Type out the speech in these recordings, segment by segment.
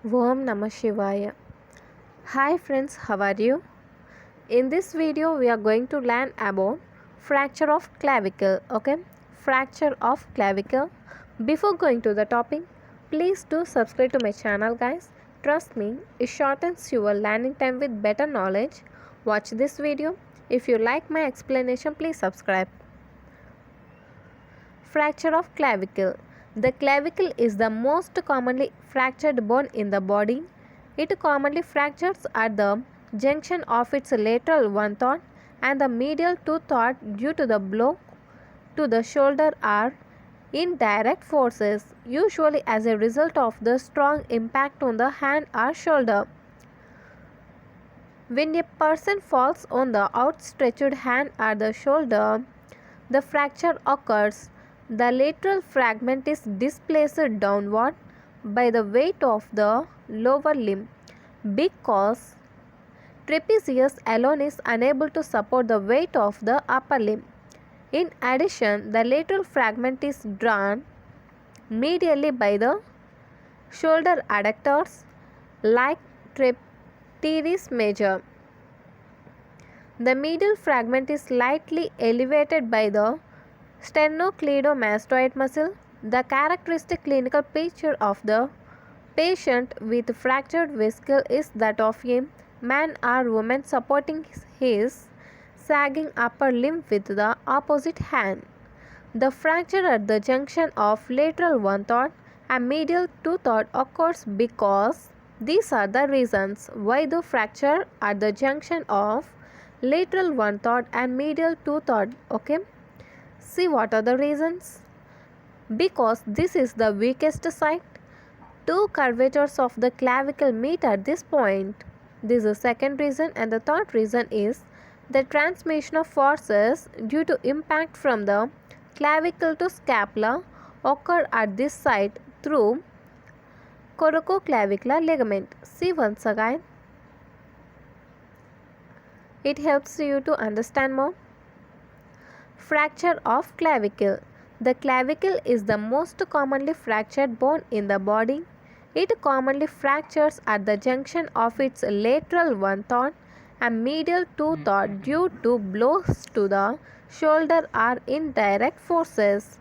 Om Namah Shivaya. Hi friends, how are you? In this video we are going to learn about fracture of clavicle. Okay, fracture of clavicle. Before going to the topic, please do subscribe to my channel guys. Trust me, it shortens your learning time with better knowledge. Watch this video. If you like my explanation, please subscribe. Fracture of clavicle. The clavicle is the most commonly fractured bone in the body. It commonly fractures at the junction of its lateral one-third and the medial two-third due to the blow to the shoulder or indirect forces, usually as a result of the strong impact on the hand or shoulder. When a person falls on the outstretched hand or the shoulder, the fracture occurs. The lateral fragment is displaced downward by the weight of the lower limb because trapezius alone is unable to support the weight of the upper limb. In addition, the lateral fragment is drawn medially by the shoulder adductors like teres major. The medial fragment is slightly elevated by the sternocleidomastoid muscle. The characteristic clinical picture of the patient with fractured vesicle is that of a man or woman supporting his sagging upper limb with the opposite hand. The fracture at the junction of lateral one-third and medial two-third occurs because these are the reasons why the fracture at the junction of lateral one-third and medial two-third. Okay. See what are the reasons? Because this is the weakest site. Two curvatures of the clavicle meet at this point. This is the second reason, and the third reason is the transmission of forces due to impact from the clavicle to scapula occur at this site through coracoclavicular ligament. See once again. It helps you to understand more. Fracture of clavicle. The clavicle is the most commonly fractured bone in the body. It commonly fractures at the junction of its lateral one-third and medial two-third due to blows to the shoulder or indirect forces,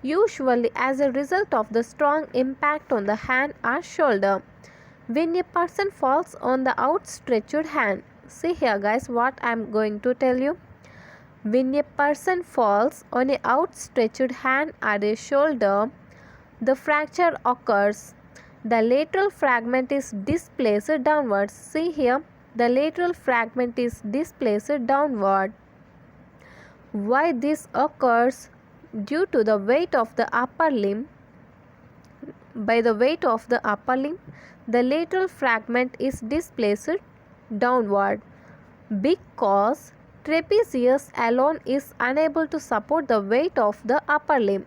usually as a result of the strong impact on the hand or shoulder. When a person falls on the outstretched hand, see here guys what I am going to tell you. When a person falls on an outstretched hand or a shoulder, the fracture occurs. The lateral fragment is displaced downwards. See here, the lateral fragment is displaced downward. Why this occurs? Due to the weight of the upper limb. By the weight of the upper limb, the lateral fragment is displaced downward because trapezius alone is unable to support the weight of the upper limb.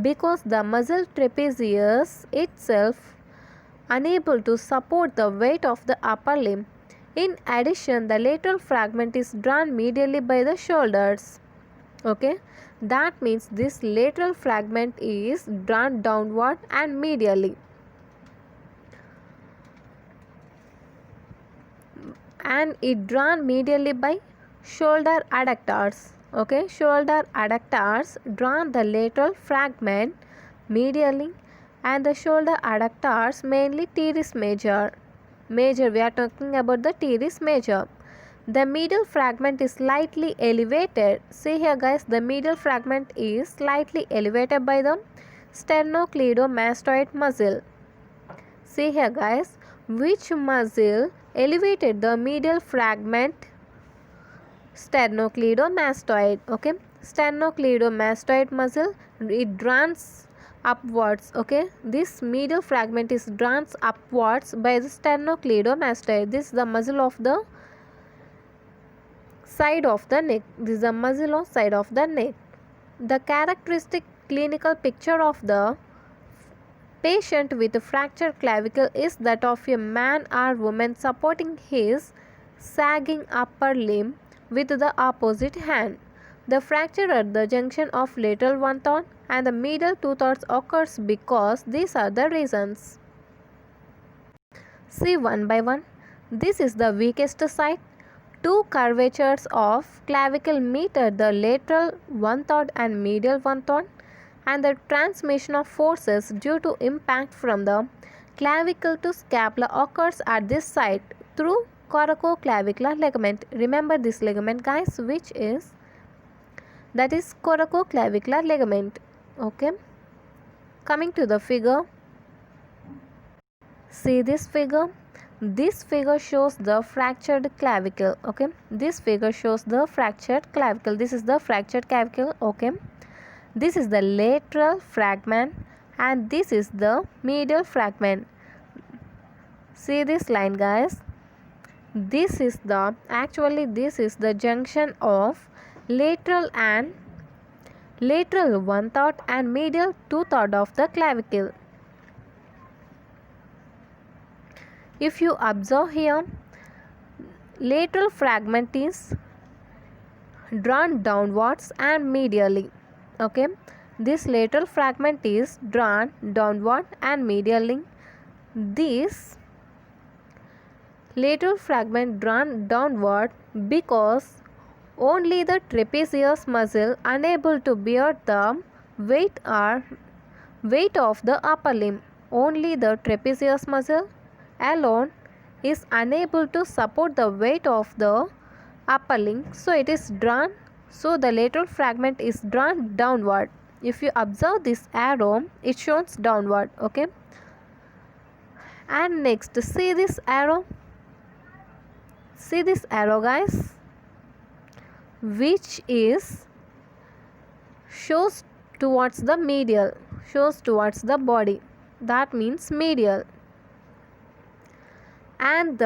Because the muscle trapezius itself unable to support the weight of the upper limb. In addition, the lateral fragment is drawn medially by the shoulders. Okay, that means this lateral fragment is drawn downward and medially. And it drawn medially by shoulder adductors. Okay, shoulder adductors drawn the lateral fragment medially, and the shoulder adductors mainly teres major. We are talking about the teres major. The medial fragment is slightly elevated. See here guys, the medial fragment is slightly elevated by the sternocleidomastoid muscle. See here guys, which muscle elevated the medial fragment? Sternocleidomastoid. Okay, sternocleidomastoid muscle, it draws upwards. Okay, this medial fragment is drawn upwards by the sternocleidomastoid. This is the muscle of the side of the neck. This is the muscle of side of the neck. The characteristic clinical picture of the patient with a fractured clavicle is that of a man or woman supporting his sagging upper limb with the opposite hand. The fracture at the junction of lateral one-third and the medial two-thirds occurs because these are the reasons. See one by one. This is the weakest side. Two curvatures of clavicle meet at the lateral 1/3 and medial 1/3, and the transmission of forces due to impact from the clavicle to scapula occurs at this site through coracoclavicular ligament. Remember this ligament, guys, which is coracoclavicular ligament. Okay, coming to the figure. See this figure. This figure shows the fractured clavicle. Okay, this figure shows the fractured clavicle. This is the fractured clavicle. Okay, this is the lateral fragment and this is the medial fragment. See this line, guys. This is the junction of lateral 1/3 and medial 2/3 of the clavicle. If you observe here, lateral fragment is drawn downwards and medially. Okay, this lateral fragment is drawn downward and medially. This lateral fragment drawn downward because only the trapezius muscle unable to bear the weight of the upper limb. Only the trapezius muscle alone is unable to support the weight of the upper limb, so it is drawn, so the lateral fragment is drawn downward. If you observe this arrow, it shows downward. Okay, and next see this arrow. See this arrow, guys, which is shows towards the medial, shows towards the body, that means medial. And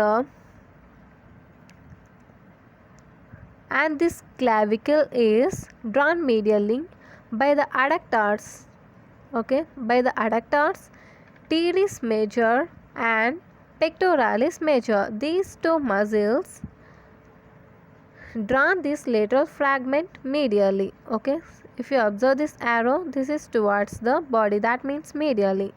this clavicle is drawn medially by the adductors. Okay, by the adductors teres major and pectoralis major. These two muscles drawn this lateral fragment medially. Okay, if you observe this arrow, this is towards the body, that means medially.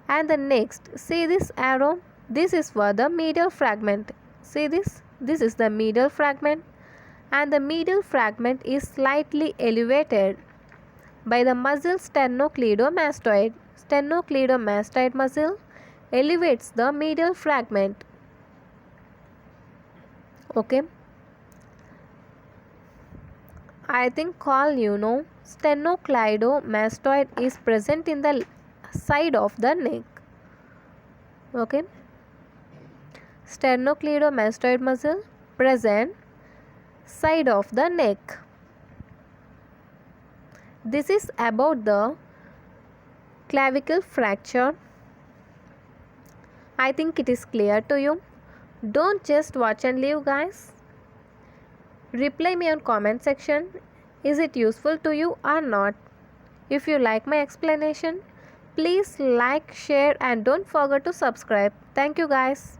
And the next, see this arrow, this is for the medial fragment. See this is the medial fragment, and the medial fragment is slightly elevated by the muscle sternocleidomastoid. Sternocleidomastoid muscle elevates the medial fragment. Okay, I think all you know, sternocleidomastoid is present in the side of the neck. Okay, sternocleidomastoid muscle present side of the neck. This is about the clavicle fracture. I think it is clear to you. Don't just watch and leave, guys. Reply me on comment section. Is it useful to you or not? If you like my explanation, please like, share and don't forget to subscribe. Thank you, guys.